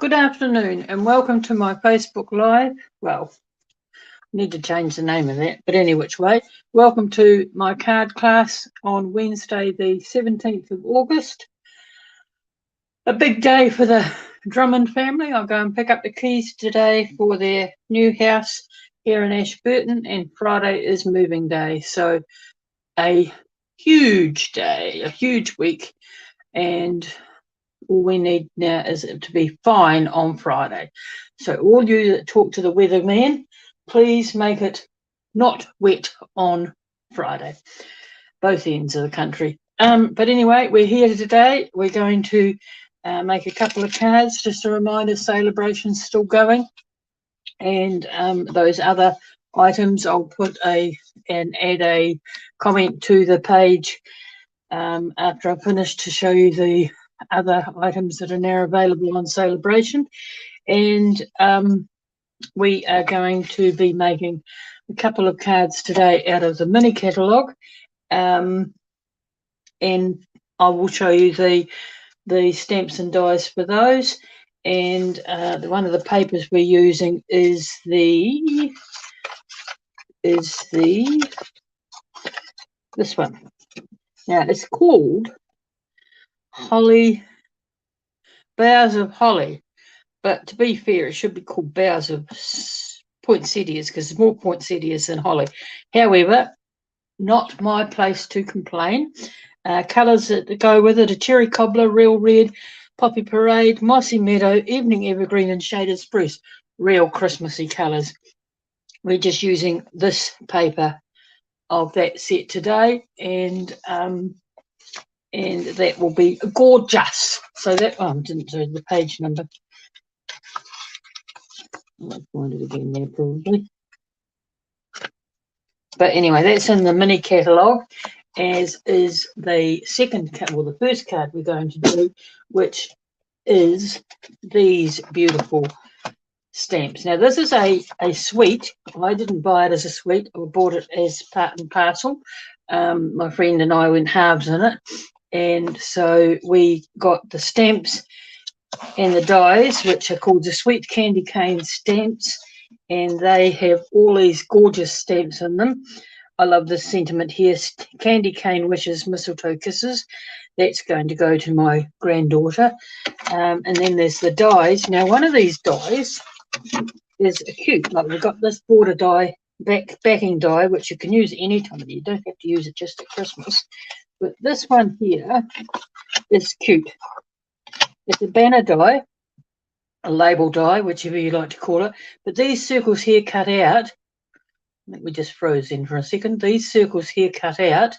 Good afternoon and welcome to my Facebook Live. Well, I need to change the name of that, but any which way. Welcome to my card class on Wednesday, the 17th of August. A big day for the Drummond family. I'll go and pick up the keys today for their new house here in Ashburton, and Friday is moving day. So a huge day, a huge week, and all we need now is it to be fine on Friday. So all you that talk to the weatherman, please make it not wet on Friday, both ends of the country. But anyway, we're here today. We're going to make a couple of cards, just a reminder, celebration's still going. And those other items, I'll put and add a comment to the page after I finish to show you the other items that are now available on Celebration. And we are going to be making a couple of cards today out of the mini catalogue, and I will show you the stamps and dies for those. And one of the papers we're using is this one. Now it's called Boughs of Holly, but to be fair, it should be called Boughs of Poinsettias because there's more poinsettias than holly. However, not my place to complain. Colours that go with it are cherry cobbler, real red, poppy parade, mossy meadow, evening evergreen, and shaded spruce. Real Christmassy colours. We're just using this paper of that set today, and that will be gorgeous. So that I didn't do the page number. I'll find it again there probably. But anyway, that's in the mini catalogue, as is the the first card we're going to do, which is these beautiful stamps. Now this is a suite. I didn't buy it as a suite. I bought it as part and parcel. My friend and I went halves in it. And so we got the stamps and the dies, which are called the Sweet Candy Cane stamps, and they have all these gorgeous stamps in them. I love this sentiment here: Candy Cane Wishes, Mistletoe Kisses. That's going to go to my granddaughter. And then there's the dies. Now, one of these dies is cute. Like we've got this border die, backing die, which you can use any time of the year. You don't have to use it just at Christmas. But this one here is cute. It's a banner die, a label die, whichever you like to call it. But these circles here cut out. I think we just froze in for a second. These circles here cut out,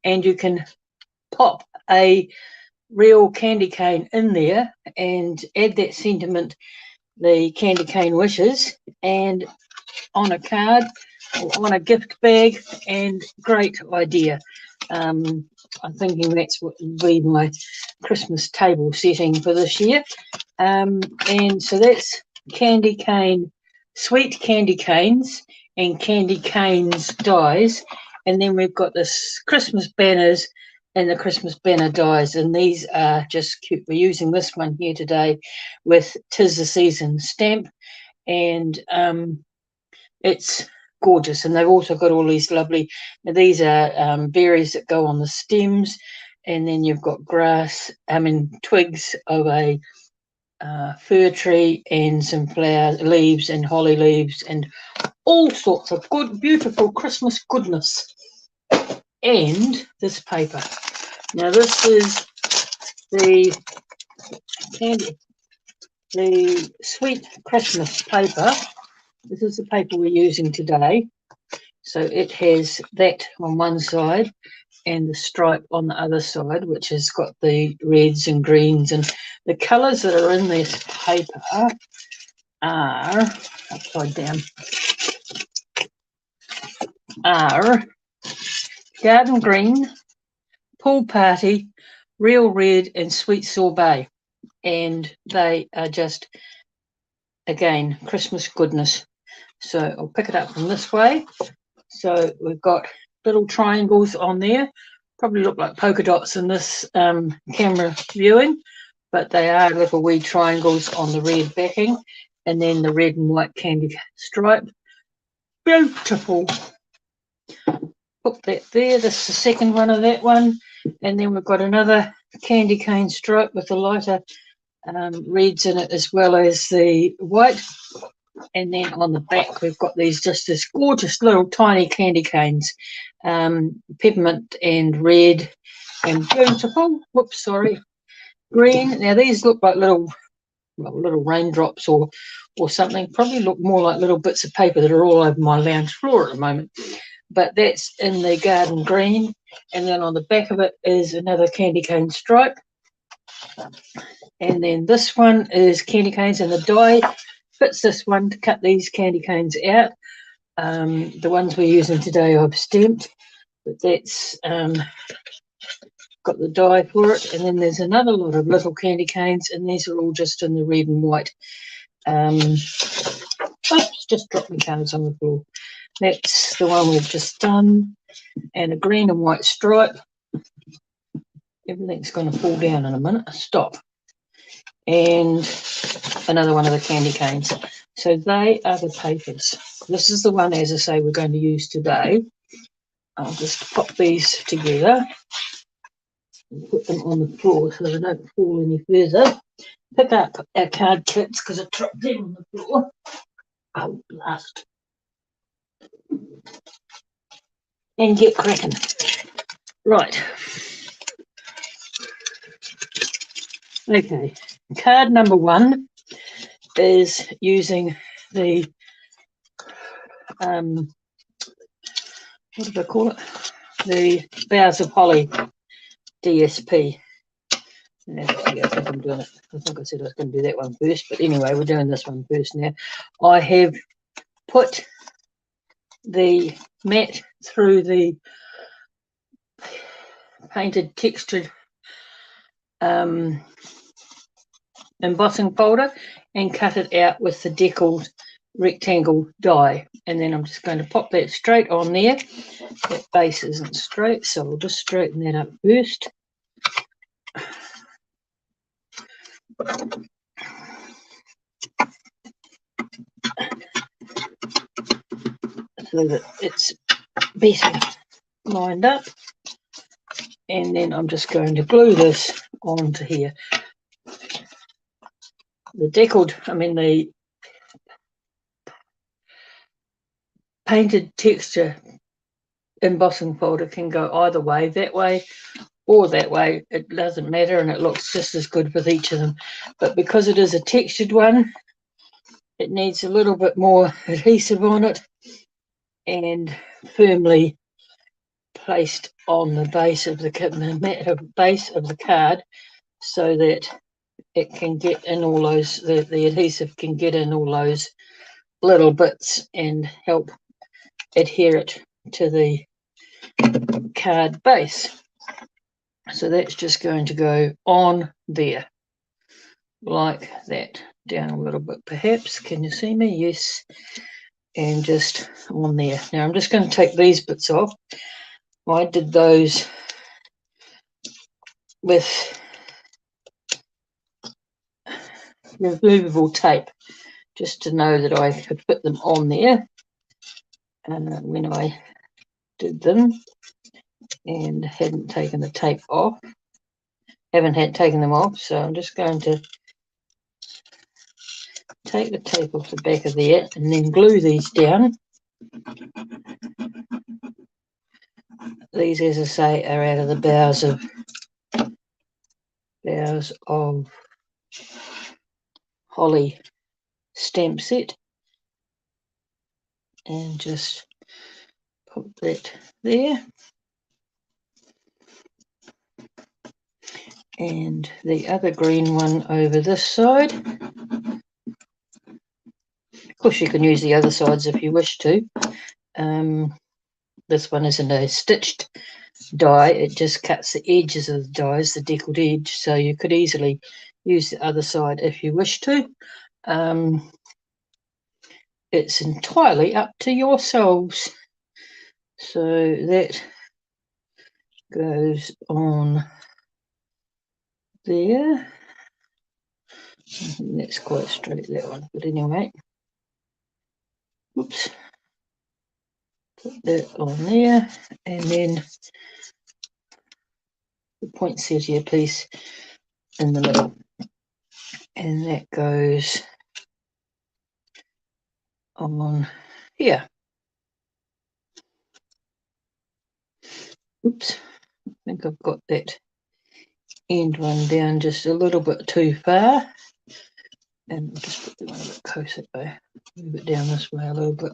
and you can pop a real candy cane in there and add that sentiment, the candy cane wishes, and on a card or on a gift bag, and great idea. I'm thinking that's what will be my Christmas table setting for this year. And so that's candy cane, sweet candy canes and candy canes dies. And then we've got this Christmas banners and the Christmas banner dies. And these are just cute. We're using this one here today with 'Tis the Season stamp. And it's gorgeous, and they've also got all these lovely, now these are berries that go on the stems, and then you've got twigs of a fir tree and some flower leaves and holly leaves and all sorts of good, beautiful Christmas goodness. And this paper. Now this is the sweet Christmas paper. This is the paper we're using today. So it has that on one side and the stripe on the other side, which has got the reds and greens. And the colours that are in this paper are, upside down, are garden green, pool party, real red, and sweet sorbet. And they are just, again, Christmas goodness. So I'll pick it up from this way. So we've got little triangles on there. Probably look like polka dots in this camera viewing. but they are little wee triangles on the red backing, and then the red and white candy stripe. Beautiful. Put that there. This is the second one of that one, and then we've got another candy cane stripe with the lighter reds in it as well as the white. And then on the back we've got these just this gorgeous little tiny candy canes, peppermint and red and beautiful. Whoops, sorry, green. Now these look like little raindrops or something. Probably look more like little bits of paper that are all over my lounge floor at the moment. But that's in the garden green, and then on the back of it is another candy cane stripe. And then this one is candy canes, and the die fits this one to cut these candy canes out. The ones we're using today I've stamped, but that's got the die for it. And then there's another lot of little candy canes, and these are all just in the red and white. Oops, just dropped my cards on the floor. That's the one we've just done, and a green and white stripe. Everything's going to fall down in a minute. Stop. And another one of the candy canes. So they are the papers. This is the one, as I say, we're going to use today. I'll just pop these together and put them on the floor so they don't fall any further. Pick up our card kits because I dropped them on the floor. Oh, blast. And get cracking. Right. Okay. Card number 1 is using the what did I call it? The Boughs of Holly DSP. I think I'm doing it. I think I said I was going to do that one first, but anyway, we're doing this one first now. I have put the mat through the painted textured embossing folder and cut it out with the deckled rectangle die, and then I'm just going to pop that straight on there. That base isn't straight, so I'll just straighten that up first. So that it's better lined up, and then I'm just going to glue this onto here. The the painted texture embossing folder can go either way, that way or that way. It doesn't matter, and it looks just as good with each of them. But because it is a textured one, it needs a little bit more adhesive on it and firmly placed on the base of the card, so that it can get in all those, the adhesive can get in all those little bits and help adhere it to the card base. So that's just going to go on there like that. Down a little bit perhaps. Can you see me? Yes. And just on there. Now I'm just going to take these bits off. I did those with removable tape just to know that I could put them on there when I did them, and hadn't taken the tape off. Haven't had taken them off, so I'm just going to take the tape off the back of there and then glue these down. These, as I say, are out of the Boughs of Holly stamp set, and just put that there. And the other green one over this side. Of course, you can use the other sides if you wish to. This one isn't a stitched die, it just cuts the edges of the dies, the deckled edge, so you could easily use the other side if you wish to. It's entirely up to yourselves. So that goes on there. That's quite straight, that one. But anyway, oops, put that on there, and then the poinsettia piece in the middle, and that goes on here. Oops, I think I've got that end one down just a little bit too far, and I'll just put the one a bit closer though. Move it down this way a little bit,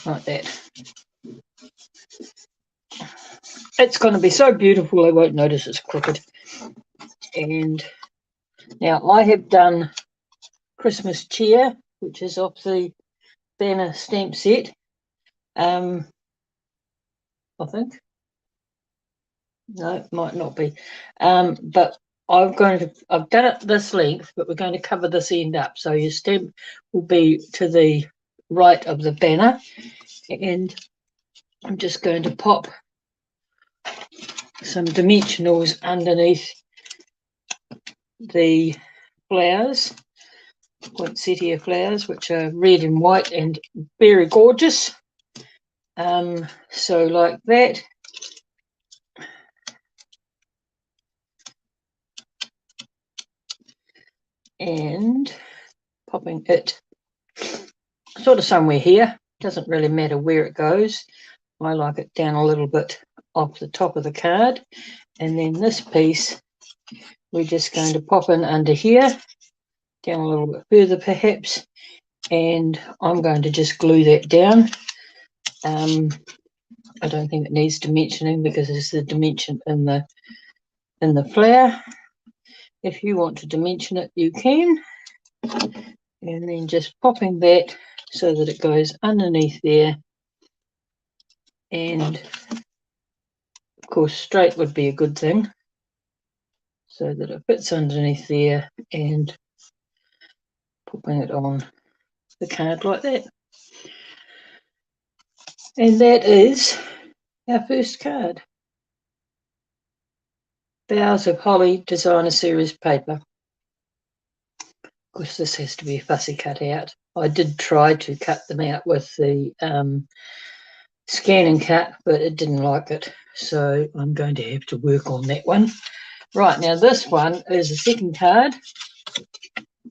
like that. It's going to be so beautiful they won't notice it's crooked. And now I have done Christmas cheer, which is off the banner stamp set. I think. No, it might not be. But I've done it this length, but we're going to cover this end up. So your stamp will be to the right of the banner. And I'm just going to pop some dimensionals underneath the flowers, poinsettia flowers, which are red and white and very gorgeous. So like that. And popping it sort of somewhere here. Doesn't really matter where it goes. I like it down a little bit off the top of the card. And then this piece, we're just going to pop in under here, down a little bit further perhaps. And I'm going to just glue that down. I don't think it needs dimensioning because it's the dimension in the flower. If you want to dimension it, you can. And then just popping that so that it goes underneath there. And of course, straight would be a good thing, so that it fits underneath there, and popping it on the card like that. And that is our first card. Boughs of Holly Designer Series paper. Of course, this has to be fussy cut out. I did try to cut them out with the scan and cut, but it didn't like it. So I'm going to have to work on that one. Right, now this one is a second card.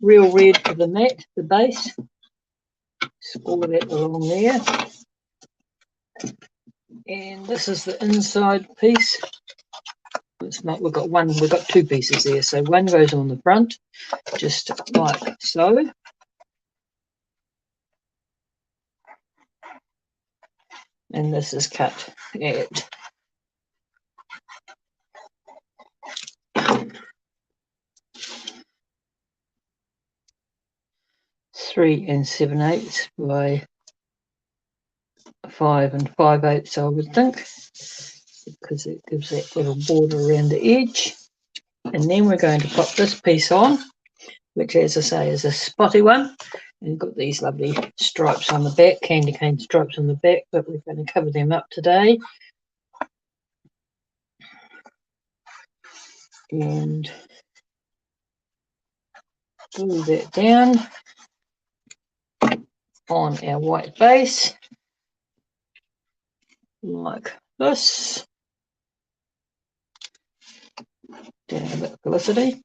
Real red for the mat, the base. Score that along there. And this is the inside piece. It's not, we've got two pieces there. So one goes on the front, just like so. And this is cut at 3 7/8 by 5 5/8, I would think, because it gives that little border around the edge. And then we're going to pop this piece on, which, as I say, is a spotty one. And got these lovely stripes on the back, candy cane stripes on the back, but we're going to cover them up today. And glue that down on our white base, like this. Down a bit, Felicity.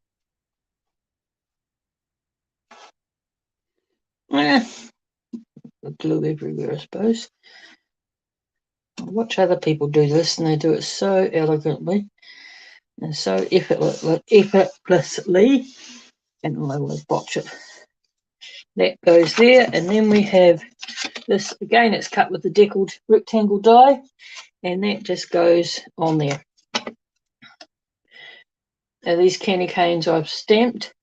Glue everywhere, I suppose. I watch other people do this, and they do it so elegantly and so effortlessly, and I always botch it. That goes there, and then we have this again. It's cut with the deckled rectangle die, and that just goes on there. Now these candy canes I've stamped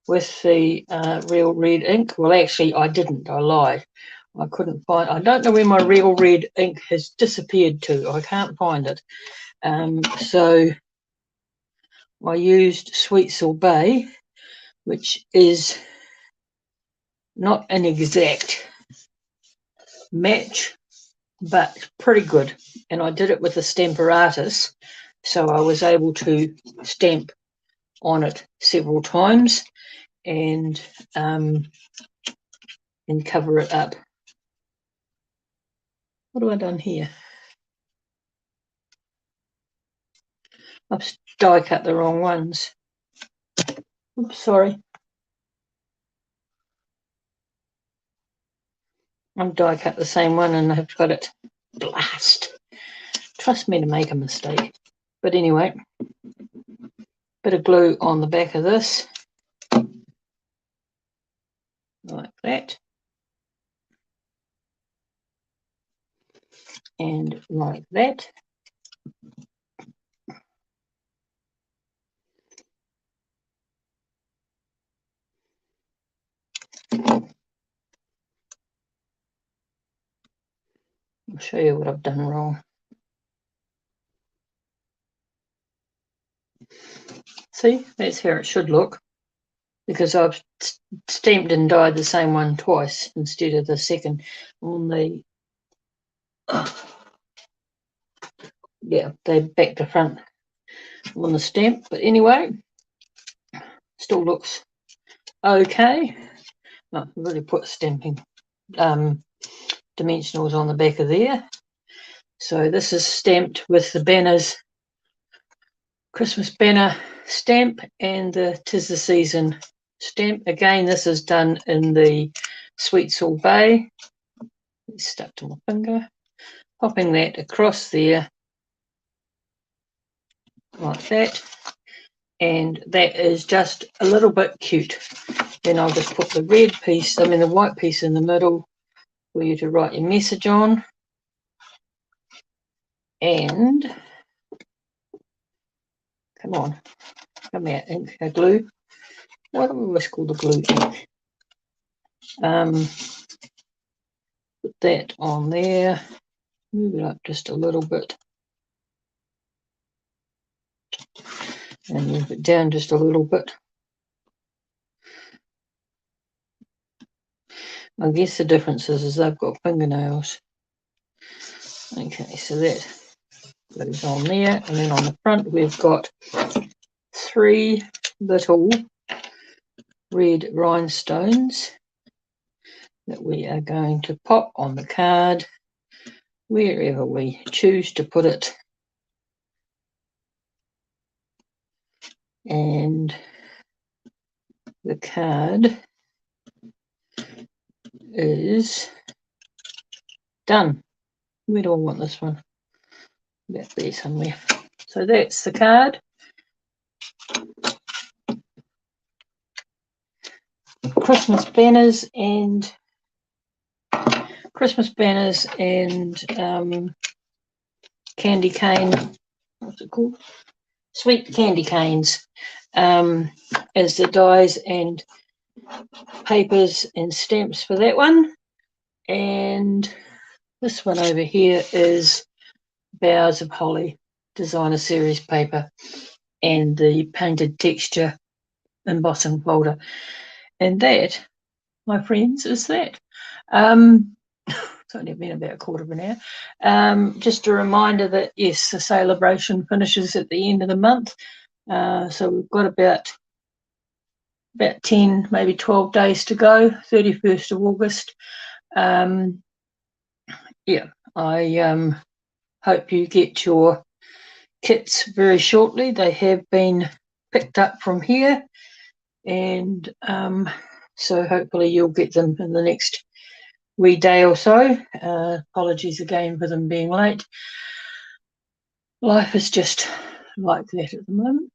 with the real red ink. Well, actually, I didn't. I lied. I couldn't find. I don't know where my real red ink has disappeared to. I can't find it. So I used Sweet Sorbet, which is not an exact match, but pretty good. And I did it with a Stamparatus, so I was able to stamp on it several times and cover it up. What have I done here? I've die cut the wrong ones. Oops, sorry. I've die cut the same one and I've got it. Blast. Trust me to make a mistake. But anyway, bit of glue on the back of this. Like that. And like that. I'll show you what I've done wrong. See, that's how it should look, because I've stamped and dyed the same one twice instead of the second on the yeah, they back to front on the stamp. But anyway, still looks okay. I've really put stamping dimensionals on the back of there. So this is stamped with the banners, Christmas banner stamp and the 'Tis the Season stamp. Again, this is done in the Sweet Sorbet. It's stuck to my finger. Popping that across there like that. And that is just a little bit cute. Then I'll just put the red piece, the white piece in the middle for you to write your message on. And come on, come out, ink, glue. Why do we always call the glue ink? Put that on there. Move it up just a little bit. And move it down just a little bit. I guess the difference is they've got fingernails. Okay, so that goes on there. And then on the front, we've got 3 little red rhinestones that we are going to pop on the card wherever we choose to put it. And the card is done. Where do I want this one? About there somewhere. So that's the card. Christmas banners and candy cane. What's it called? Sweet candy canes as the dies and papers and stamps for that one. And this one over here is Boughs of Holly designer series paper and the painted texture embossing folder. And that, my friends, is that. It's only been about a quarter of an hour. Just a reminder that yes, the celebration finishes at the end of the month. So we've got about 10, maybe 12 days to go, 31st of August. Yeah, I hope you get your kits very shortly. They have been picked up from here, and so hopefully you'll get them in the next wee day or so. Apologies again for them being late. Life is just like that at the moment.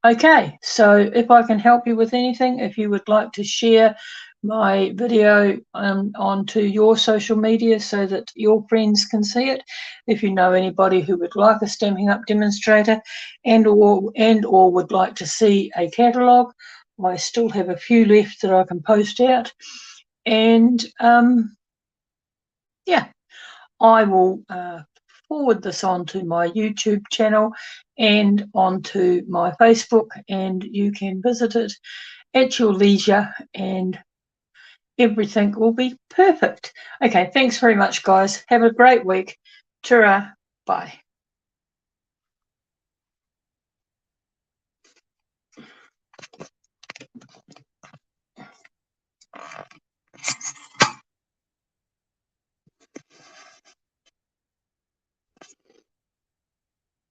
Okay, so if I can help you with anything, if you would like to share my video onto your social media so that your friends can see it, if you know anybody who would like a Stampin' Up! Demonstrator and or would like to see a catalogue, I still have a few left that I can post out. And yeah, I will forward this onto my YouTube channel and onto my Facebook, and you can visit it at your leisure and everything will be perfect. Okay, thanks very much, guys. Have a great week. Ta-ra. Bye.